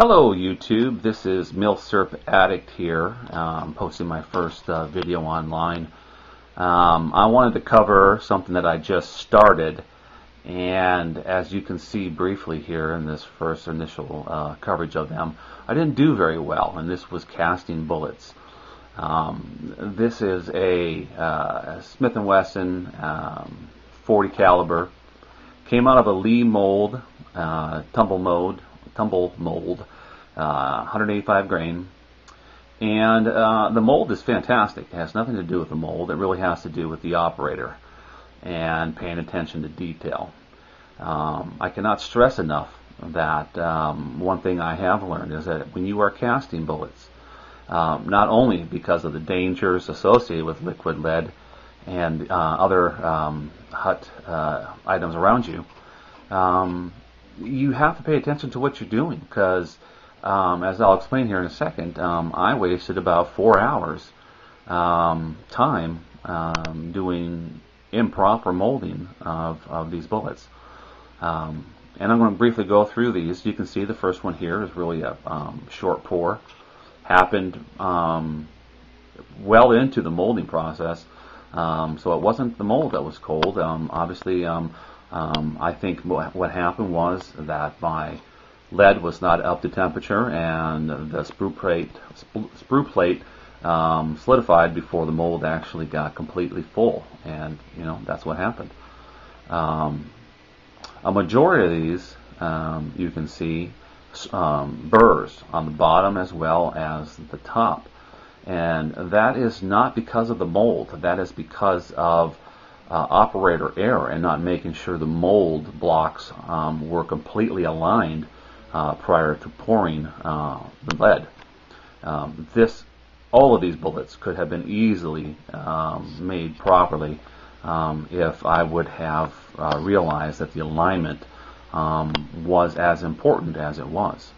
Hello YouTube, this is Milsurp Addict here, posting my first video online. I wanted to cover something that I just started, and as you can see briefly here in this first initial coverage of them, I didn't do very well, and this was casting bullets. This is a Smith & Wesson 40 caliber, came out of a Lee mold, tumble mold, 185 grain, and the mold is fantastic. It has nothing to do with the mold. It really has to do with the operator and paying attention to detail. I cannot stress enough that one thing I have learned is that when you are casting bullets, not only because of the dangers associated with liquid lead and other hot items around you, you have to pay attention to what you're doing, because as I'll explain here in a second, I wasted about 4 hours time doing improper molding of these bullets. And I'm going to briefly go through these. You can see the first one here is really a short pour. Happened well into the molding process, so it wasn't the mold that was cold. Obviously, I think what happened was that my lead was not up to temperature, and the sprue plate solidified before the mold actually got completely full, and that's what happened. A majority of these you can see burrs on the bottom as well as the top, and that is not because of the mold. That is because of operator error and not making sure the mold blocks were completely aligned prior to pouring the lead. All of these bullets could have been easily made properly if I would have realized that the alignment was as important as it was.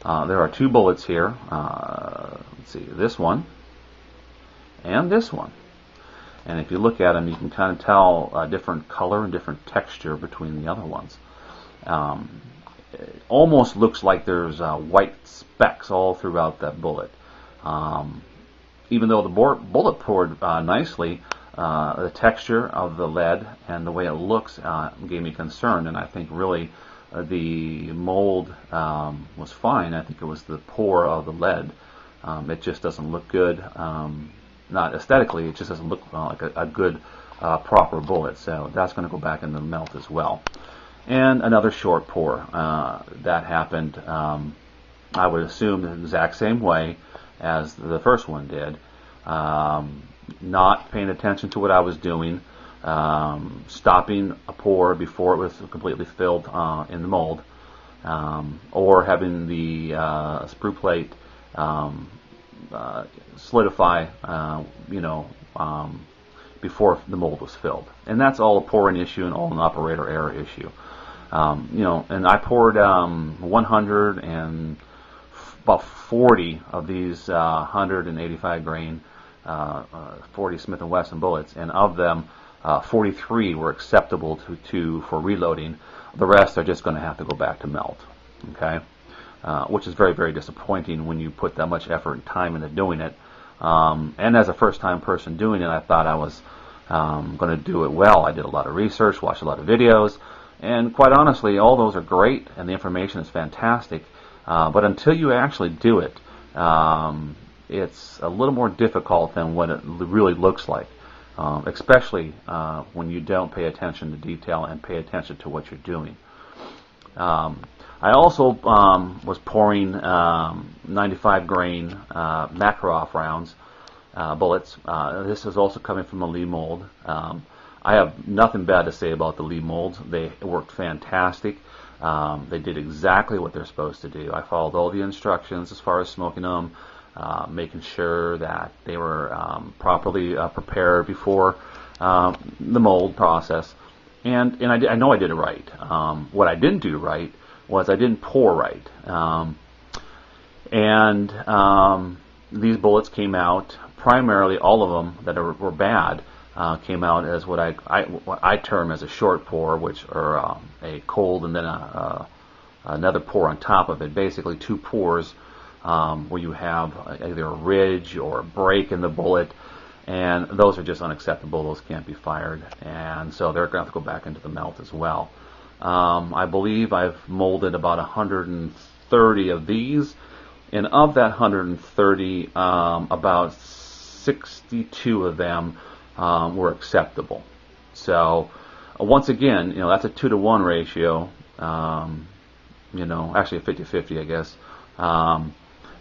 There are two bullets here. Let's see, this one and this one. And if you look at them, you can kind of tell a different color and different texture between the other ones. It almost looks like there's white specks all throughout that bullet. Even though the bullet poured nicely, the texture of the lead and the way it looks gave me concern, and I think really the mold was fine. I think it was the pour of the lead. It just doesn't look good. Not aesthetically, it just doesn't look like a good proper bullet, so that's going to go back in the melt as well. And another short pour that happened, I would assume, the exact same way as the first one did. Not paying attention to what I was doing, stopping a pour before it was completely filled in the mold, or having the sprue plate solidify, before the mold was filled. And that's all a pouring issue and all an operator error issue. And I poured 100 and about 40 of these 185 grain 40 Smith & Wesson bullets, and of them 43 were acceptable for reloading. The rest are just going to have to go back to melt. Okay, which is very, very disappointing when you put that much effort and time into doing it. And as a first-time person doing it, I thought I was going to do it well. I did a lot of research, watched a lot of videos, and quite honestly, all those are great, and the information is fantastic. But until you actually do it, it's a little more difficult than what it really looks like, especially when you don't pay attention to detail and pay attention to what you're doing. I also was pouring 95 grain Makarov rounds, bullets. This is also coming from a Lee mold. I have nothing bad to say about the Lee molds. They worked fantastic. They did exactly what they're supposed to do. I followed all the instructions as far as smoking them, making sure that they were properly prepared before the mold process. And I know I did it right. What I didn't do right was I didn't pour right. These bullets came out, primarily all of them that were bad, came out as what I term as a short pour, which are a cold and then a another pour on top of it, basically two pours where you have either a ridge or a break in the bullet, and those are just unacceptable. Those can't be fired, and so they're going to have to go back into the melt as well. I believe I've molded about 130 of these, and of that 130, about 62 of them were acceptable. So once again, that's a 2-to-1 ratio. Actually a 50-50, I guess.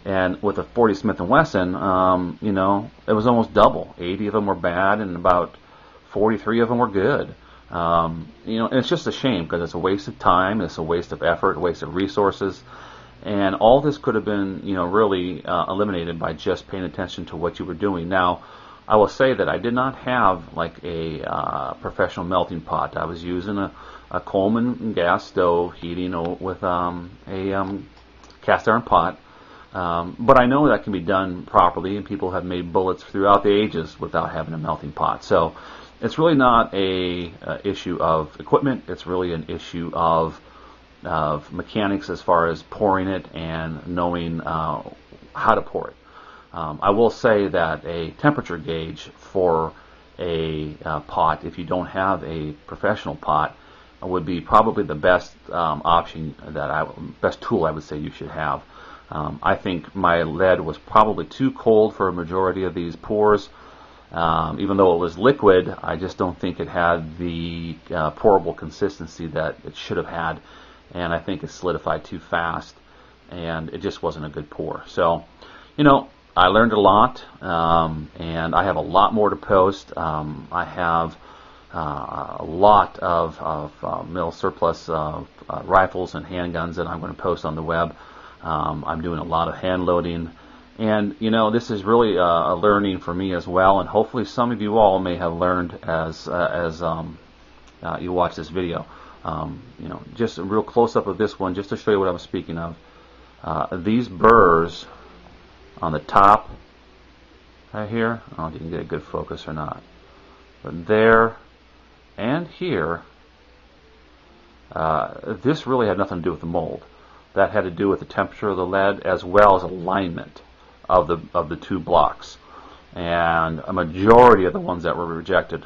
And with a 40 Smith & Wesson, it was almost double. 80 of them were bad, and about 43 of them were good. And it's just a shame because it's a waste of time, it's a waste of effort, a waste of resources, and all this could have been, really eliminated by just paying attention to what you were doing. Now, I will say that I did not have like a professional melting pot. I was using a Coleman gas stove heating with a cast iron pot. But I know that can be done properly, and people have made bullets throughout the ages without having a melting pot. So it's really not a issue of equipment. It's really an issue of mechanics as far as pouring it and knowing how to pour it. I will say that a temperature gauge for a pot, if you don't have a professional pot, would be probably the best option, best tool I would say you should have. I think my lead was probably too cold for a majority of these pours. Even though it was liquid, I just don't think it had the pourable consistency that it should have had, and I think it solidified too fast, and it just wasn't a good pour. So, I learned a lot, and I have a lot more to post. I have a lot of mill surplus rifles and handguns that I'm going to post on the web. I'm doing a lot of hand loading, and this is really a learning for me as well, and hopefully some of you all may have learned as you watch this video. Just a real close-up of this one, just to show you what I'm speaking of. These burrs on the top right here, I don't know if you can get a good focus or not, but there and here, this really had nothing to do with the mold. That had to do with the temperature of the lead as well as alignment of the two blocks. And a majority of the ones that were rejected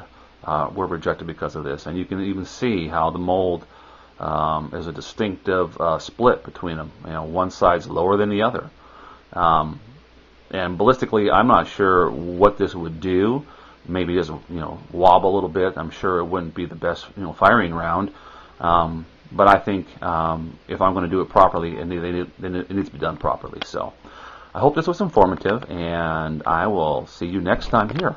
because of this. And you can even see how the mold is a distinctive split between them. One side's lower than the other. And ballistically, I'm not sure what this would do. Maybe just wobble a little bit. I'm sure it wouldn't be the best firing round. But I think if I'm going to do it properly, it needs to be done properly. So I hope this was informative, and I will see you next time here.